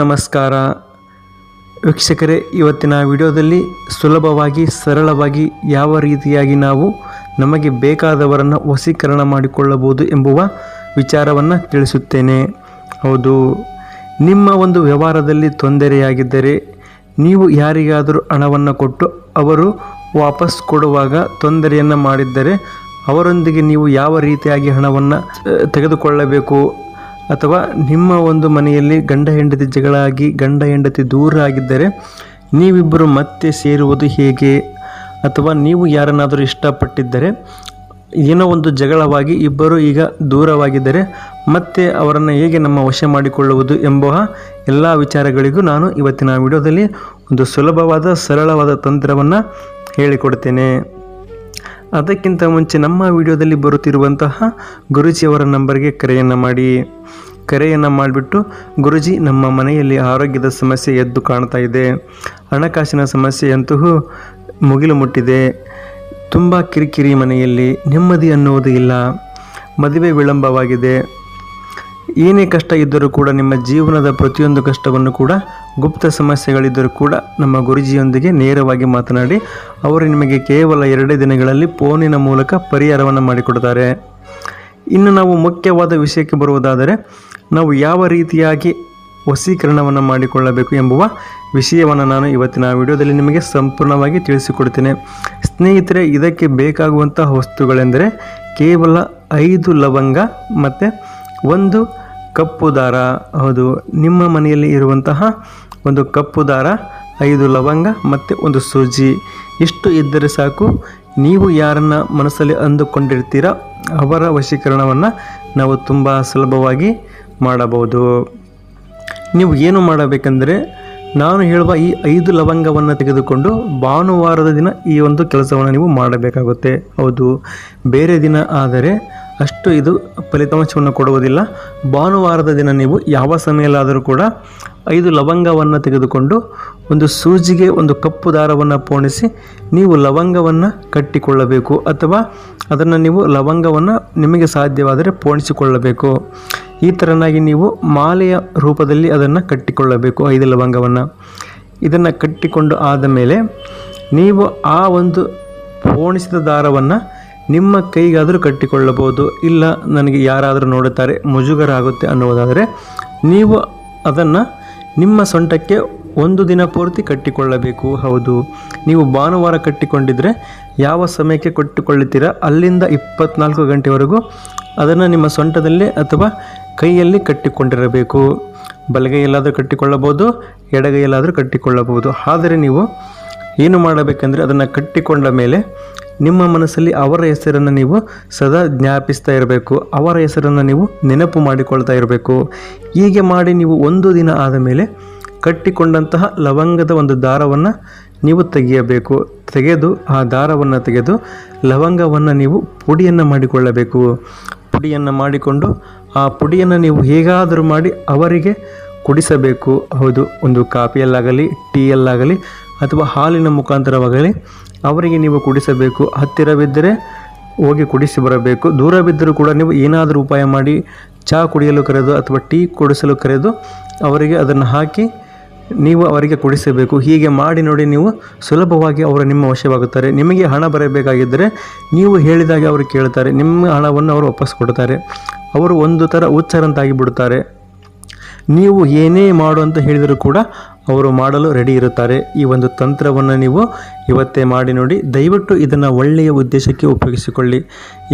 ನಮಸ್ಕಾರ ವೀಕ್ಷಕರೇ, ಇವತ್ತಿನ ವಿಡಿಯೋದಲ್ಲಿ ಸುಲಭವಾಗಿ ಸರಳವಾಗಿ ಯಾವ ರೀತಿಯಾಗಿ ನಾವು ನಮಗೆ ಬೇಕಾದವರನ್ನು ವಶೀಕರಣ ಮಾಡಿಕೊಳ್ಳಬಹುದು ಎಂಬುವ ವಿಚಾರವನ್ನು ತಿಳಿಸುತ್ತೇನೆ. ಹೌದು, ನಿಮ್ಮ ಒಂದು ವ್ಯವಹಾರದಲ್ಲಿ ತೊಂದರೆಯಾಗಿದ್ದರೆ ನೀವು ಯಾರಿಗಾದರೂ ಹಣವನ್ನು ಕೊಟ್ಟು ಅವರು ವಾಪಸ್ ಕೊಡುವಾಗ ತೊಂದರೆಯನ್ನು ಮಾಡಿದ್ದರೆ ಅವರೊಂದಿಗೆ ನೀವು ಯಾವ ರೀತಿಯಾಗಿ ಹಣವನ್ನು ತೆಗೆದುಕೊಳ್ಳಬೇಕು, ಅಥವಾ ನಿಮ್ಮ ಒಂದು ಮನೆಯಲ್ಲಿ ಗಂಡ ಹೆಂಡತಿ ಜಗಳಾಗಿ ಗಂಡ ಹೆಂಡತಿ ದೂರ ಆಗಿದ್ದರೆ ನೀವಿಬ್ಬರು ಮತ್ತೆ ಸೇರುವುದು ಹೇಗೆ, ಅಥವಾ ನೀವು ಯಾರನ್ನಾದರೂ ಇಷ್ಟಪಟ್ಟಿದ್ದರೆ ಏನೋ ಒಂದು ಜಗಳವಾಗಿ ಇಬ್ಬರು ಈಗ ದೂರವಾಗಿದ್ದರೆ ಮತ್ತೆ ಅವರನ್ನು ಹೇಗೆ ನಮ್ಮ ವಶ ಮಾಡಿಕೊಳ್ಳುವುದು ಎಂಬ ಎಲ್ಲ ವಿಚಾರಗಳಿಗೂ ನಾನು ಇವತ್ತಿನ ವಿಡಿಯೋದಲ್ಲಿ ಒಂದು ಸುಲಭವಾದ ಸರಳವಾದ ತಂತ್ರವನ್ನು ಹೇಳಿಕೊಡ್ತೇನೆ. ಅದಕ್ಕಿಂತ ಮುಂಚೆ ನಮ್ಮ ವಿಡಿಯೋದಲ್ಲಿ ಬರುತ್ತಿರುವಂತಹ ಗುರೂಜಿಯವರ ನಂಬರ್ಗೆ ಕರೆಯನ್ನು ಮಾಡಿಬಿಟ್ಟು, ಗುರೂಜಿ ನಮ್ಮ ಮನೆಯಲ್ಲಿ ಆರೋಗ್ಯದ ಸಮಸ್ಯೆ ಎದ್ದು ಕಾಣ್ತಾ ಇದೆ, ಹಣಕಾಸಿನ ಸಮಸ್ಯೆಯಂತೂ ಮುಗಿಲು ಮುಟ್ಟಿದೆ, ತುಂಬ ಕಿರಿಕಿರಿ ಮನೆಯಲ್ಲಿ, ನೆಮ್ಮದಿ ಅನ್ನುವುದು ಇಲ್ಲ, ಮದುವೆ ವಿಳಂಬವಾಗಿದೆ, ಏನೇ ಕಷ್ಟ ಇದ್ದರೂ ಕೂಡ ನಿಮ್ಮ ಜೀವನದ ಪ್ರತಿಯೊಂದು ಕಷ್ಟವನ್ನು ಕೂಡ ಗುಪ್ತ ಸಮಸ್ಯೆಗಳಿದ್ದರೂ ಕೂಡ ನಮ್ಮ ಗುರೂಜಿಯೊಂದಿಗೆ ನೇರವಾಗಿ ಮಾತನಾಡಿ ಅವರು ನಿಮಗೆ ಕೇವಲ 2 ದಿನಗಳಲ್ಲಿ ಫೋನಿನ ಮೂಲಕ ಪರಿಹಾರವನ್ನು ಮಾಡಿಕೊಡ್ತಾರೆ. ಇನ್ನು ನಾವು ಮುಖ್ಯವಾದ ವಿಷಯಕ್ಕೆ ಬರುವುದಾದರೆ, ನಾವು ಯಾವ ರೀತಿಯಾಗಿ ವಶೀಕರಣವನ್ನು ಮಾಡಿಕೊಳ್ಳಬೇಕು ಎಂಬುವ ವಿಷಯವನ್ನು ನಾನು ಇವತ್ತಿನ ವಿಡಿಯೋದಲ್ಲಿ ನಿಮಗೆ ಸಂಪೂರ್ಣವಾಗಿ ತಿಳಿಸಿಕೊಡ್ತೇನೆ. ಸ್ನೇಹಿತರೆ, ಇದಕ್ಕೆ ಬೇಕಾಗುವಂತಹ ವಸ್ತುಗಳೆಂದರೆ ಕೇವಲ 5 ಲವಂಗ ಮತ್ತು 1 ಕಪ್ಪು ದಾರ. ಹೌದು, ನಿಮ್ಮ ಮನೆಯಲ್ಲಿ ಇರುವಂತಹ ಒಂದು ಕಪ್ಪು ದಾರ, 5 ಲವಂಗ ಮತ್ತು 1 ಸೂಜಿ, ಇಷ್ಟು ಇದ್ದರೆ ಸಾಕು. ನೀವು ಯಾರನ್ನು ಮನಸ್ಸಲ್ಲಿ ಅಂದುಕೊಂಡಿರ್ತೀರ ಅವರ ವಶೀಕರಣವನ್ನು ನಾವು ತುಂಬ ಸುಲಭವಾಗಿ ಮಾಡಬಹುದು. ನೀವು ಏನು ಮಾಡಬೇಕೆಂದರೆ, ನಾನು ಹೇಳುವ ಈ 5 ಲವಂಗವನ್ನು ತೆಗೆದುಕೊಂಡು ಭಾನುವಾರದ ದಿನ ಈ ಒಂದು ಕೆಲಸವನ್ನು ನೀವು ಮಾಡಬೇಕಾಗುತ್ತೆ. ಹೌದು, ಬೇರೆ ದಿನ ಆದರೆ ಅಷ್ಟು ಇದು ಫಲಿತಾಂಶವನ್ನು ಕೊಡುವುದಿಲ್ಲ. ಭಾನುವಾರದ ದಿನ ನೀವು ಯಾವ ಸಮಯಲ್ಲಾದರೂ ಕೂಡ 5 ಲವಂಗವನ್ನು ತೆಗೆದುಕೊಂಡು ಒಂದು ಸೂಜಿಗೆ 1 ಕಪ್ಪು ದಾರವನ್ನು ಪೋಣಿಸಿ ನೀವು ಲವಂಗವನ್ನು ಕಟ್ಟಿಕೊಳ್ಳಬೇಕು, ಅಥವಾ ಅದನ್ನು ನೀವು ಲವಂಗವನ್ನು ನಿಮಗೆ ಸಾಧ್ಯವಾದರೆ ಪೋಣಿಸಿಕೊಳ್ಳಬೇಕು. ಈ ಥರನಾಗಿ ನೀವು ಮಾಲೆಯ ರೂಪದಲ್ಲಿ ಅದನ್ನು ಕಟ್ಟಿಕೊಳ್ಳಬೇಕು. 5 ಲವಂಗವನ್ನು ಇದನ್ನು ಕಟ್ಟಿಕೊಂಡು ಆದ ಮೇಲೆ ನೀವು ಆ ಒಂದು ಪೋಣಿಸಿದ ದಾರವನ್ನು ನಿಮ್ಮ ಕೈಗಾದರೂ ಕಟ್ಟಿಕೊಳ್ಳಬಹುದು. ಇಲ್ಲ, ನನಗೆ ಯಾರಾದರೂ ನೋಡುತ್ತಾರೆ, ಮುಜುಗರ ಆಗುತ್ತೆ ಅನ್ನುವುದಾದರೆ ನೀವು ಅದನ್ನು ನಿಮ್ಮ ಸೊಂಟಕ್ಕೆ 1 ದಿನ ಪೂರ್ತಿ ಕಟ್ಟಿಕೊಳ್ಳಬೇಕು. ಹೌದು, ನೀವು ಭಾನುವಾರ ಕಟ್ಟಿಕೊಂಡಿದ್ದರೆ ಯಾವ ಸಮಯಕ್ಕೆ ಕಟ್ಟಿಕೊಳ್ಳುತ್ತೀರಾ ಅಲ್ಲಿಂದ 24 ಗಂಟೆವರೆಗೂ ಅದನ್ನು ನಿಮ್ಮ ಸೊಂಟದಲ್ಲಿ ಅಥವಾ ಕೈಯಲ್ಲಿ ಕಟ್ಟಿಕೊಂಡಿರಬೇಕು. ಬಲಗೈಯಲ್ಲಾದರೂ ಕಟ್ಟಿಕೊಳ್ಳಬಹುದು, ಎಡಗೈಯಲ್ಲಾದರೂ ಕಟ್ಟಿಕೊಳ್ಳಬಹುದು. ಆದರೆ ನೀವು ಏನು ಮಾಡಬೇಕೆಂದರೆ, ಅದನ್ನು ಕಟ್ಟಿಕೊಂಡ ಮೇಲೆ ನಿಮ್ಮ ಮನಸ್ಸಲ್ಲಿ ಅವರ ಹೆಸರನ್ನು ನೀವು ಸದಾ ಜ್ಞಾಪಿಸ್ತಾ ಇರಬೇಕು, ಅವರ ಹೆಸರನ್ನು ನೀವು ನೆನಪು ಮಾಡಿಕೊಳ್ತಾ ಇರಬೇಕು. ಹೀಗೆ ಮಾಡಿ ನೀವು 1 ದಿನ ಆದ ಮೇಲೆ ಕಟ್ಟಿಕೊಂಡಂತಹ ಲವಂಗದ ಒಂದು ದಾರವನ್ನು ನೀವು ತೆಗೆಯಬೇಕು. ಆ ದಾರವನ್ನು ತೆಗೆದು ಲವಂಗವನ್ನು ನೀವು ಪುಡಿಯನ್ನು ಮಾಡಿಕೊಳ್ಳಬೇಕು. ಪುಡಿಯನ್ನು ಮಾಡಿಕೊಂಡು ಆ ಪುಡಿಯನ್ನು ನೀವು ಹೇಗಾದರೂ ಮಾಡಿ ಅವರಿಗೆ ಕುಡಿಸಬೇಕು. ಹೌದು, ಒಂದು ಕಾಫಿಯಲ್ಲಾಗಲಿ, ಟೀಯಲ್ಲಾಗಲಿ ಅಥವಾ ಹಾಲಿನ ಮುಖಾಂತರವಾಗಲಿ ಅವರಿಗೆ ನೀವು ಕುಡಿಸಬೇಕು. ಹತ್ತಿರವಿದ್ದರೆ ಹೋಗಿ ಕುಡಿಸಿ ಬರಬೇಕು. ದೂರ ಬಿದ್ದರೂ ಕೂಡ ನೀವು ಏನಾದರೂ ಉಪಾಯ ಮಾಡಿ ಚಹಾ ಕುಡಿಯಲು ಕರೆದು ಅಥವಾ ಟೀ ಕುಡಿಸಲು ಕರೆದು ಅವರಿಗೆ ಅದನ್ನು ಹಾಕಿ ನೀವು ಅವರಿಗೆ ಕುಡಿಸಬೇಕು. ಹೀಗೆ ಮಾಡಿ ನೋಡಿ, ನೀವು ಸುಲಭವಾಗಿ ಅವರು ನಿಮ್ಮ ವಶವಾಗುತ್ತಾರೆ. ನಿಮಗೆ ಹಣ ಬರಬೇಕಾಗಿದ್ದರೆ ನೀವು ಹೇಳಿದಾಗ ಅವರು ಕೇಳ್ತಾರೆ, ನಿಮ್ಮ ಹಣವನ್ನು ಅವರು ವಾಪಸ್ ಕೊಡ್ತಾರೆ. ಅವರು ಒಂದು ಥರ ಹುಚ್ಚರಂತಾಗಿ ಬಿಡುತ್ತಾರೆ. ನೀವು ಏನೇ ಮಾಡು ಅಂತ ಹೇಳಿದರೂ ಕೂಡ ಅವರು ಮಾಡಲು ರೆಡಿ ಇರುತ್ತಾರೆ. ಈ ಒಂದು ತಂತ್ರವನ್ನು ನೀವು ಇವತ್ತೇ ಮಾಡಿ ನೋಡಿ. ದಯವಿಟ್ಟು ಇದನ್ನು ಒಳ್ಳೆಯ ಉದ್ದೇಶಕ್ಕೆ ಉಪಯೋಗಿಸಿಕೊಳ್ಳಿ,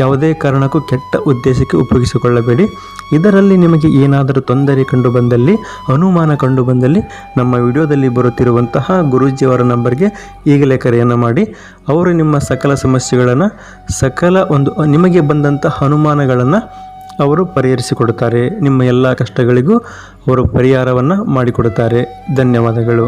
ಯಾವುದೇ ಕಾರಣಕ್ಕೂ ಕೆಟ್ಟ ಉದ್ದೇಶಕ್ಕೆ ಉಪಯೋಗಿಸಿಕೊಳ್ಳಬೇಡಿ. ಇದರಲ್ಲಿ ನಿಮಗೆ ಏನಾದರೂ ತೊಂದರೆ ಕಂಡು ಬಂದಲ್ಲಿ, ಅನುಮಾನ ಕಂಡು ಬಂದಲ್ಲಿ ನಮ್ಮ ವಿಡಿಯೋದಲ್ಲಿ ಬರುತ್ತಿರುವಂತಹ ಗುರೂಜಿಯವರ ನಂಬರ್ಗೆ ಈಗಲೇ ಕರೆಯನ್ನು ಮಾಡಿ ಅವರು ನಿಮ್ಮ ಸಕಲ ಸಮಸ್ಯೆಗಳನ್ನು, ನಿಮಗೆ ಬಂದಂಥ ಅನುಮಾನಗಳನ್ನು ಅವರು ಪರಿಹರಿಸಿಕೊಡುತ್ತಾರೆ. ನಿಮ್ಮ ಎಲ್ಲ ಕಷ್ಟಗಳಿಗೂ ಅವರು ಪರಿಹಾರವನ್ನು ಮಾಡಿಕೊಡುತ್ತಾರೆ. ಧನ್ಯವಾದಗಳು.